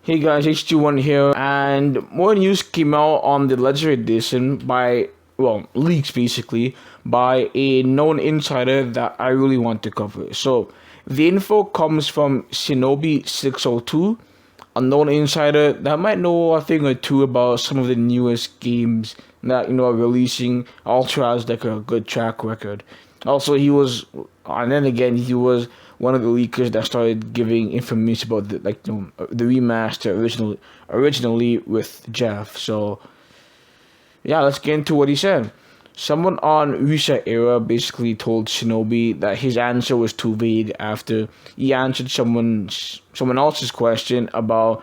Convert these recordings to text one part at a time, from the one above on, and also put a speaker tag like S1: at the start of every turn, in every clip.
S1: Hey guys, H21 here, and more news came out on the Legendary Edition leaks basically, by a known insider that I really want to cover. So, the info comes from Shinobi602, a known insider that might know a thing or two about some of the newest games that, are releasing. Also has like a good track record. Also, and then again, he was one of the leakers that started giving information about the remaster originally with Jeff. So yeah, let's get into what he said. Someone on Reset Era basically told Shinobi that his answer was too vague after he answered someone else's question about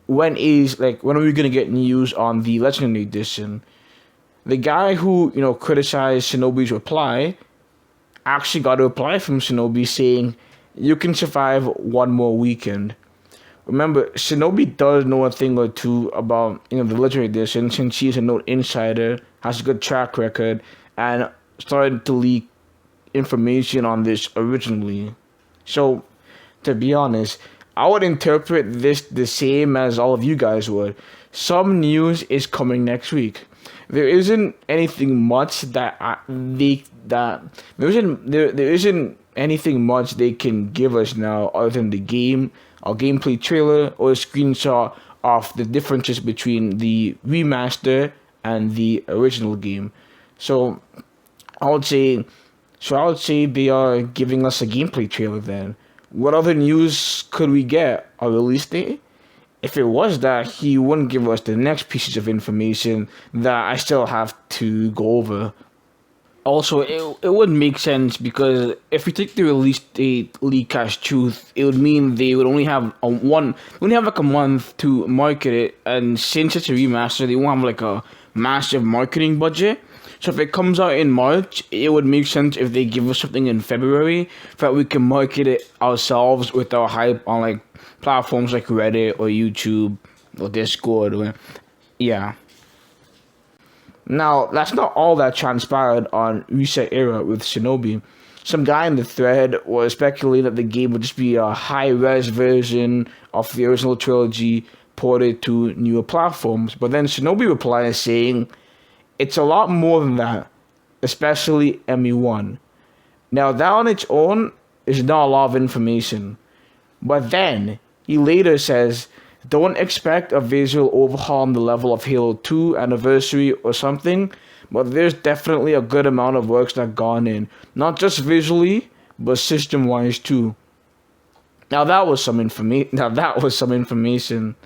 S1: when are we gonna get news on the Legendary Edition. The guy who criticized Shinobi's reply actually got a reply from Shinobi saying, "You can survive one more weekend." Remember, Shinobi does know a thing or two about the Legendary Edition since she's a known insider, has a good track record, and started to leak information on this originally. So, to be honest, I would interpret this the same as all of you guys would. Some news is coming next week. There isn't anything much that there isn't anything much they can give us now other than the game, a gameplay trailer, or a screenshot of the differences between the remaster and the original game. So I would say I would say they are giving us a gameplay trailer then. What other news could we get? A release date? If it was that, he wouldn't give us the next pieces of information that I still have to go over. Also, it would make sense because if we take the release date leak as truth, it would mean they would only have like a month to market it, and since it's a remaster, they won't have like a massive marketing budget. So if it comes out in March, it would make sense if they give us something in February so that we can market it ourselves with our hype on like platforms like Reddit or YouTube or Discord or yeah. Now, that's not all that transpired on Reset Era with Shinobi. Some guy in the thread was speculating that the game would just be a high-res version of the original trilogy ported to newer platforms. But then Shinobi replied saying, "It's a lot more than that, especially ME1. Now, that on its own is not a lot of information. But then, he later says, don't expect a visual overhaul on the level of Halo 2 Anniversary or something, but there's definitely a good amount of work that gone in, not just visually, but system-wise too." Now that was some information.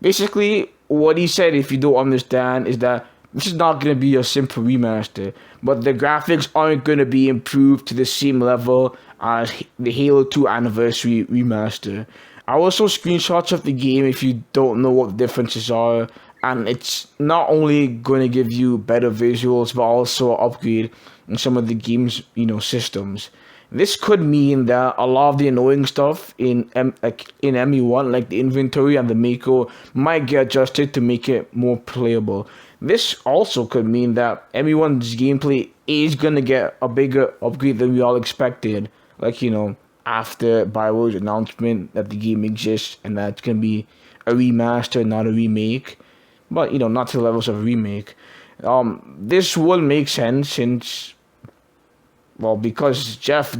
S1: Basically, what he said, if you don't understand, is that this is not going to be a simple remaster, but the graphics aren't going to be improved to the same level as the Halo 2 Anniversary remaster. I also screenshots of the game if you don't know what the differences are, and it's not only going to give you better visuals, but also upgrade in some of the game's systems. This could mean that a lot of the annoying stuff in ME1, like the inventory and the Mako, might get adjusted to make it more playable. This also could mean that ME1's gameplay is gonna get a bigger upgrade than we all expected. After bioware's announcement that the game exists and that it's gonna be a remaster, not a remake, but not to the levels of a remake. This would make sense since, because Jeff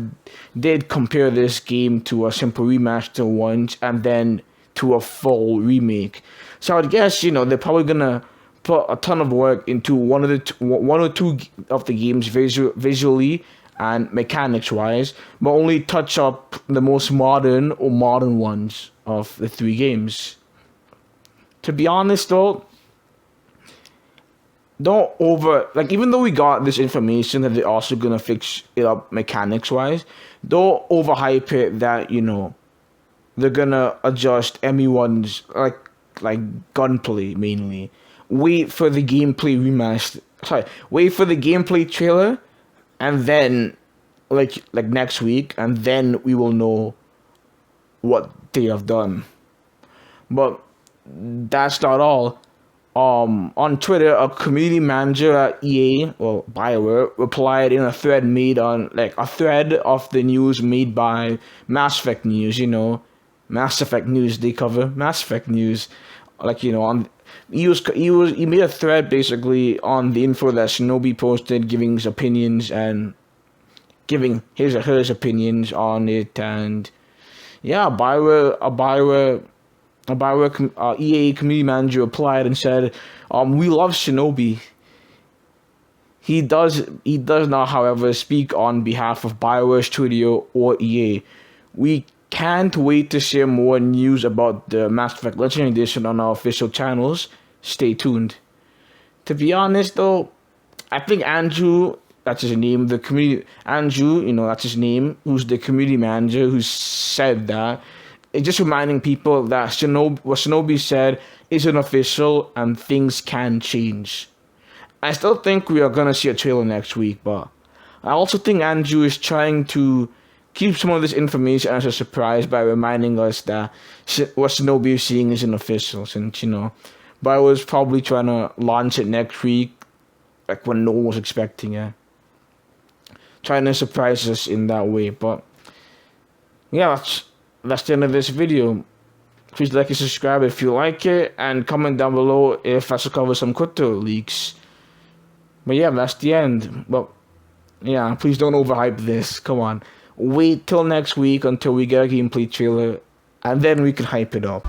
S1: did compare this game to a simple remaster once and then to a full remake. So I'd guess they're probably gonna put a ton of work into one or two of the games visually and mechanics wise, but only touch up the most modern ones of the three games. To be honest though, even though we got this information that they're also gonna fix it up mechanics wise, don't overhype it that they're gonna adjust ME1's like gunplay mainly. Wait for the gameplay wait for the gameplay trailer, and then like next week, and then we will know what they have done. But that's not all. On Twitter, a community manager at BioWare, replied in a thread made on a thread of the news made by Mass Effect News. Mass Effect news they cover. Mass Effect news, like on he made a thread basically on the info that Shinobi posted, giving his opinions and giving his or hers opinions on it, and yeah, EA community manager replied and said, "We love Shinobi. He does not, however, speak on behalf of BioWare Studio or EA. We can't wait to share more news about the Mass Effect Legendary Edition on our official channels. Stay tuned." To be honest, though, I think Andrew, that's his name, that's his name, who's the community manager, who said that. It's just reminding people that what Shinobi said isn't official and things can change. I still think we are gonna see a trailer next week, but I also think Andrew is trying to keep some of this information as a surprise by reminding us that what Shinobi is seeing isn't official, since but I was probably trying to launch it next week, like when no one was expecting it. Trying to surprise us in that way, but yeah, that's the end of this video. Please like and subscribe if you like it, and comment down below if I should cover some crypto leaks. But yeah, that's the end. But yeah, please don't overhype this. Come on. Wait till next week until we get a gameplay trailer, and then we can hype it up.